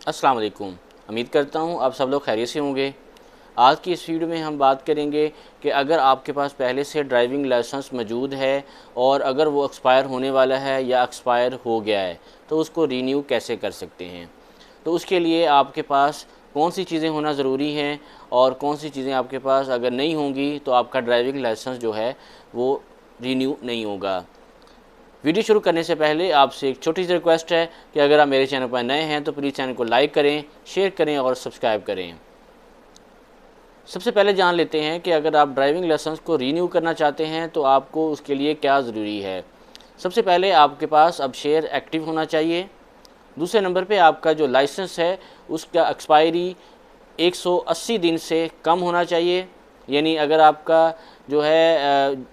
अस्सलाम वालेकुम। उम्मीद करता हूँ आप सब लोग खैरियत से होंगे। आज की इस वीडियो में हम बात करेंगे कि अगर आपके पास पहले से ड्राइविंग लाइसेंस मौजूद है और अगर वो एक्सपायर होने वाला है या एक्सपायर हो गया है तो उसको रीन्यू कैसे कर सकते हैं। तो उसके लिए आपके पास कौन सी चीज़ें होना ज़रूरी हैं और कौन सी चीज़ें आपके पास अगर नहीं होंगी तो आपका ड्राइविंग लाइसेंस जो है वो रीन्यू नहीं होगा। वीडियो शुरू करने से पहले आपसे एक छोटी सी रिक्वेस्ट है कि अगर आप मेरे चैनल पर नए हैं तो प्लीज़ चैनल को लाइक करें, शेयर करें और सब्सक्राइब करें। सबसे पहले जान लेते हैं कि अगर आप ड्राइविंग लाइसेंस को रीन्यू करना चाहते हैं तो आपको उसके लिए क्या ज़रूरी है। सबसे पहले आपके पास अब शेयर एक्टिव होना चाहिए। दूसरे नंबर पे आपका जो लाइसेंस है उसका एक्सपायरी 180 दिन से कम होना चाहिए। यानी अगर आपका जो है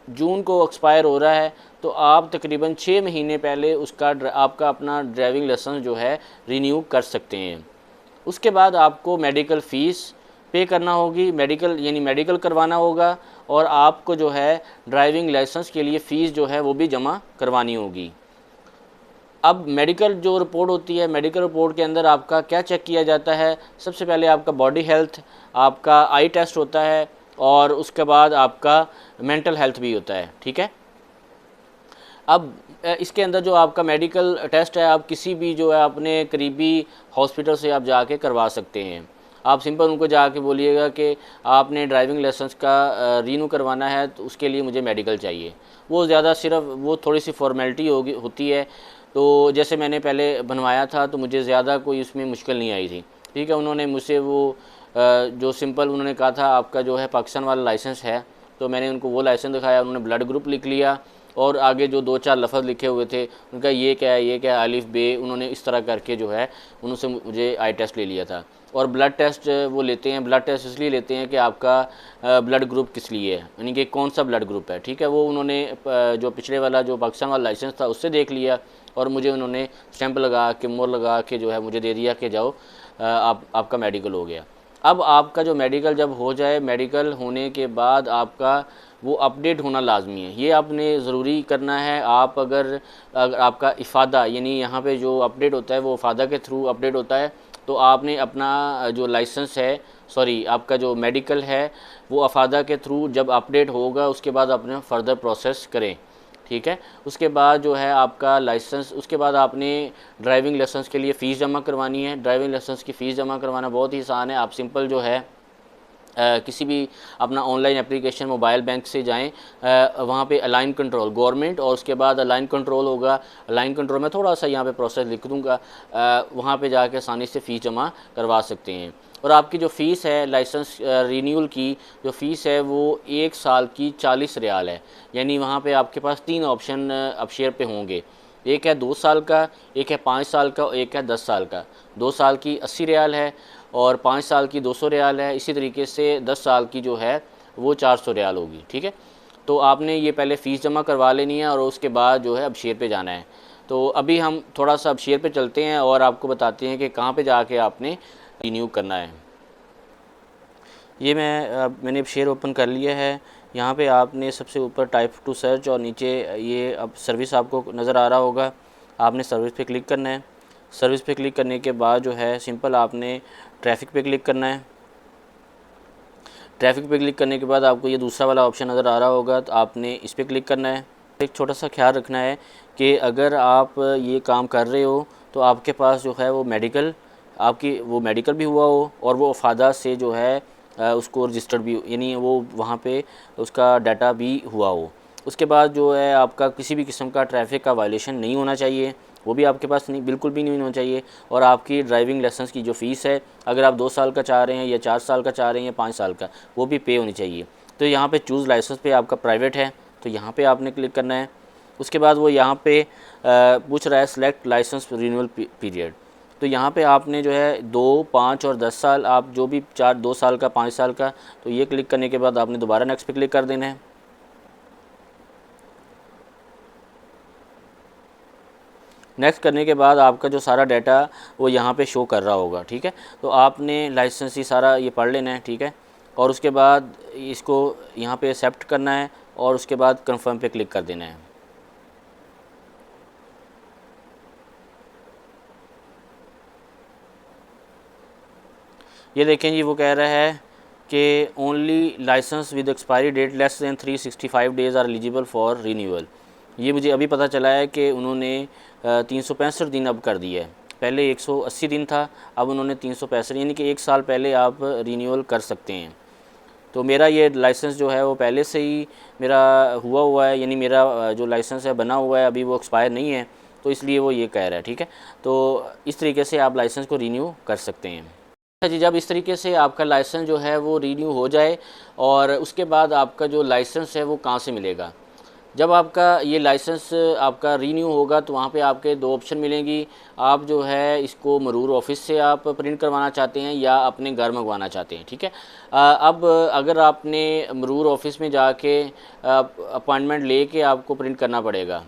जून को एक्सपायर हो रहा है तो आप तकरीबन 6 महीने पहले उसका आपका अपना ड्राइविंग लाइसेंस जो है रीन्यू कर सकते हैं। उसके बाद आपको मेडिकल फ़ीस पे करना होगी, मेडिकल करवाना होगा और आपको जो है ड्राइविंग लाइसेंस के लिए फ़ीस जो है वो भी जमा करवानी होगी। अब मेडिकल जो रिपोर्ट होती है, मेडिकल रिपोर्ट के अंदर आपका क्या चेक किया जाता है। सबसे पहले आपका बॉडी हेल्थ, आपका आई टेस्ट होता है और उसके बाद आपका मेंटल हेल्थ भी होता है। ठीक है। अब इसके अंदर जो आपका मेडिकल टेस्ट है आप किसी भी जो है अपने करीबी हॉस्पिटल से आप जाके करवा सकते हैं। आप सिंपल उनको जाके बोलिएगा कि आपने ड्राइविंग लाइसेंस का रीन्यू करवाना है तो उसके लिए मुझे मेडिकल चाहिए। वो ज़्यादा सिर्फ वो थोड़ी सी फॉर्मेलिटी होती है। तो जैसे मैंने पहले बनवाया था तो मुझे ज़्यादा कोई उसमें मुश्किल नहीं आई थी। ठीक है। उन्होंने मुझसे वो जो सिंपल उन्होंने कहा था आपका जो है पाकिस्तान वाला लाइसेंस है, तो मैंने उनको वो लाइसेंस दिखाया, उन्होंने ब्लड ग्रुप लिख लिया और आगे जो 2-4 लफ्ज़ लिखे हुए थे उनका ये क्या है, ये क्या है, अलिफ बे, उन्होंने इस तरह करके जो है उनसे मुझे आई टेस्ट ले लिया था। और ब्लड टेस्ट वो लेते हैं, ब्लड टेस्ट इसलिए लेते हैं कि आपका ब्लड ग्रुप किस लिए है, यानी कि कौन सा ब्लड ग्रुप है। ठीक है। वो उन्होंने जो पिछले वाला जो पाकिस्तान वाला लाइसेंस था उससे देख लिया और मुझे उन्होंने स्टैंप लगा के, मोहर लगा के जो है मुझे दे दिया कि जाओ आपका मेडिकल हो गया। अब आपका जो मेडिकल जब हो जाए, मेडिकल होने के बाद आपका वो अपडेट होना लाजमी है, ये आपने ज़रूरी करना है। आप अगर आपका इफ़ादा यानी यहाँ पे जो अपडेट होता है वो इफ़ादा के थ्रू अपडेट होता है, तो आपने अपना जो लाइसेंस है, सॉरी आपका जो मेडिकल है वो इफ़ादा के थ्रू जब अपडेट होगा उसके बाद अपने फ़र्दर प्रोसेस करें। ठीक है। उसके बाद जो है आपका लाइसेंस, उसके बाद आपने ड्राइविंग लाइसेंस के लिए फ़ीस जमा करवानी है। ड्राइविंग लाइसेंस की फ़ीस जमा करवाना बहुत ही आसान है। आप सिंपल जो है किसी भी अपना ऑनलाइन एप्लीकेशन मोबाइल बैंक से जाएं, वहाँ पे अलाइन कंट्रोल गवर्नमेंट और उसके बाद अलाइन कंट्रोल होगा। अलाइन कंट्रोल में थोड़ा सा यहाँ पे प्रोसेस लिख दूँगा, वहाँ पे जाके आसानी से फ़ीस जमा करवा सकते हैं। और आपकी जो फ़ीस है लाइसेंस रीन्यूअल की जो फ़ीस है वो 1 साल की 40 रियाल है। यानी वहाँ पे आपके पास 3 ऑप्शन अब शेयर पे होंगे। एक है 2 साल का, एक है 5 साल का और एक है 10 साल का। 2 साल की 80 रियाल है और 5 साल की 200 रियाल है। इसी तरीके से 10 साल की जो है वो 400 रियाल होगी। ठीक है। तो आपने ये पहले फ़ीस जमा करवा लेनी है और उसके बाद जो है अब शेयर पे जाना है। तो अभी हम थोड़ा सा अब शेयर पे चलते हैं और आपको बताते हैं कि कहाँ पे जाके आपने रिन्यू करना है। ये मैंने अब शेयर ओपन कर लिया है। यहाँ पे आपने सबसे ऊपर टाइप टू सर्च और नीचे ये अब सर्विस आपको नज़र आ रहा होगा। आपने सर्विस पे क्लिक करना है। सर्विस पे क्लिक करने के बाद जो है सिंपल आपने ट्रैफ़िक पे क्लिक करना है। ट्रैफ़िक पे क्लिक करने के बाद आपको ये दूसरा वाला ऑप्शन नज़र आ रहा होगा, तो आपने इस पर क्लिक करना है। एक छोटा सा ख्याल रखना है कि अगर आप ये काम कर रहे हो तो आपके पास जो है वो मेडिकल भी हुआ हो और वो अफादा से जो है उसको रजिस्टर्ड भी, यानी वो वहाँ पे उसका डाटा भी हुआ हो। उसके बाद जो है आपका किसी भी किस्म का ट्रैफ़िक का वायलेशन नहीं होना चाहिए, वो भी आपके पास नहीं, बिल्कुल भी नहीं होना चाहिए। और आपकी ड्राइविंग लाइसेंस की जो फ़ीस है, अगर आप 2 साल का चाह रहे हैं या 4 साल का चाह रहे हैं या 5 साल का, वो भी पे होनी चाहिए। तो यहाँ पे चूज़ लाइसेंस पे आपका प्राइवेट है तो यहाँ पे आपने क्लिक करना है। उसके बाद वो यहाँ पे पूछ रहा है सेलेक्ट लाइसेंस रिन्यूअल पीरियड। तो यहाँ पे आपने जो है 2, 5 और 10 साल, आप जो भी 2 साल का, 5 साल का, तो ये क्लिक करने के बाद आपने दोबारा नेक्स्ट पे क्लिक कर देना है। नेक्स्ट करने के बाद आपका जो सारा डाटा वो यहाँ पे शो कर रहा होगा। ठीक है। तो आपने लाइसेंस ही सारा ये पढ़ लेना है। ठीक है। और उसके बाद इसको यहाँ पे एक्सेप्ट करना है और उसके बाद कंफर्म पे क्लिक कर देना है। ये देखें जी, वो कह रहा है कि only licence with expiry date less than 365 days are eligible for renewal. ये मुझे अभी पता चला है कि उन्होंने 365 दिन अब कर दिया है। पहले 180 दिन था, अब उन्होंने 365, यानी कि 1 साल पहले आप रीन्यूअल कर सकते हैं। तो मेरा ये लाइसेंस जो है वो पहले से ही मेरा हुआ है, यानी मेरा जो लाइसेंस है बना हुआ है, अभी वो एक्सपायर नहीं है, तो इसलिए वो ये कह रहा है। ठीक है, तो इस तरीके से आप लाइसेंस को रीन्यू कर सकते हैं। अच्छा जी, जब इस तरीके से आपका लाइसेंस जो है वो रीन्यू हो जाए और उसके बाद आपका जो लाइसेंस है वो कहाँ से मिलेगा। जब आपका ये लाइसेंस आपका रीन्यू होगा तो वहाँ पे आपके 2 ऑप्शन मिलेंगी। आप जो है इसको मरूर ऑफिस से आप प्रिंट करवाना चाहते हैं या अपने घर मंगवाना चाहते हैं। ठीक है, अब अगर आपने मरूर ऑफिस में जाके अपॉइंटमेंट लेके आपको प्रिंट करना पड़ेगा।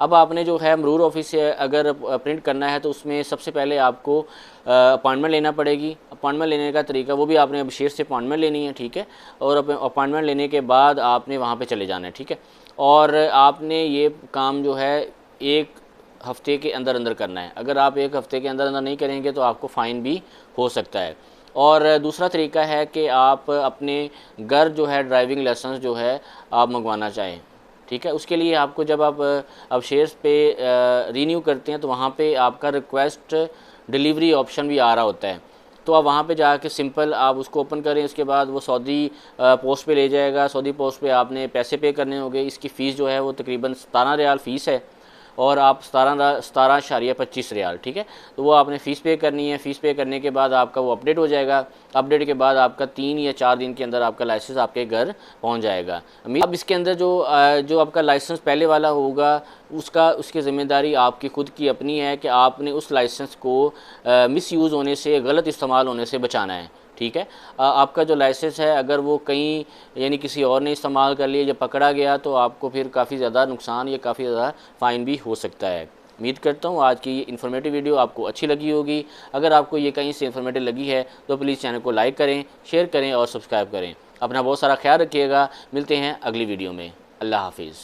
अब आपने जो है मरूर ऑफिस से अगर प्रिंट करना है तो उसमें सबसे पहले आपको अपॉइंटमेंट लेना पड़ेगी। अपॉइंटमेंट लेने का तरीका वो भी आपने अबशेर से अपॉइंटमेंट लेनी है। ठीक है, और अपॉइंटमेंट लेने के बाद आपने वहाँ पे चले जाना है। ठीक है, और आपने ये काम जो है 1 हफ़्ते के अंदर अंदर करना है। अगर आप 1 हफ़्ते के अंदर अंदर नहीं करेंगे तो आपको फ़ाइन भी हो सकता है। और दूसरा तरीका है कि आप अपने घर जो है ड्राइविंग लाइसेंस जो है आप मंगवाना चाहें। ठीक है, उसके लिए आपको जब आप अबशेर्स पे रीन्यू करते हैं तो वहाँ पे आपका रिक्वेस्ट डिलीवरी ऑप्शन भी आ रहा होता है। तो आप वहाँ पे जाके सिंपल आप उसको ओपन करें, उसके बाद वो सऊदी पोस्ट पे ले जाएगा। सऊदी पोस्ट पे आपने पैसे पे करने होंगे। इसकी फ़ीस जो है वो तकरीबन 17 रियाल फ़ीस है और आप 17.25 रियाल। ठीक है, तो वो आपने फ़ीस पे करनी है। फ़ीस पे करने के बाद आपका वो अपडेट हो जाएगा। अपडेट के बाद आपका 3 या 4 दिन के अंदर आपका लाइसेंस आपके घर पहुंच जाएगा। अब इसके अंदर जो आपका लाइसेंस पहले वाला होगा उसकी ज़िम्मेदारी आपकी ख़ुद की अपनी है कि आपने उस लाइसेंस को मिसयूज़ होने से, गलत इस्तेमाल होने से बचाना है। ठीक है, आपका जो लाइसेंस है अगर वो कहीं यानी किसी और ने इस्तेमाल कर लिया या पकड़ा गया तो आपको फिर काफ़ी ज़्यादा नुकसान या काफ़ी ज़्यादा फ़ाइन भी हो सकता है। उम्मीद करता हूँ आज की ये इन्फॉर्मेटिव वीडियो आपको अच्छी लगी होगी। अगर आपको ये कहीं से इन्फॉर्मेटिव लगी है तो प्लीज़ चैनल को लाइक करें, शेयर करें और सब्सक्राइब करें। अपना बहुत सारा ख्याल रखिएगा। मिलते हैं अगली वीडियो में। अल्लाह हाफिज़।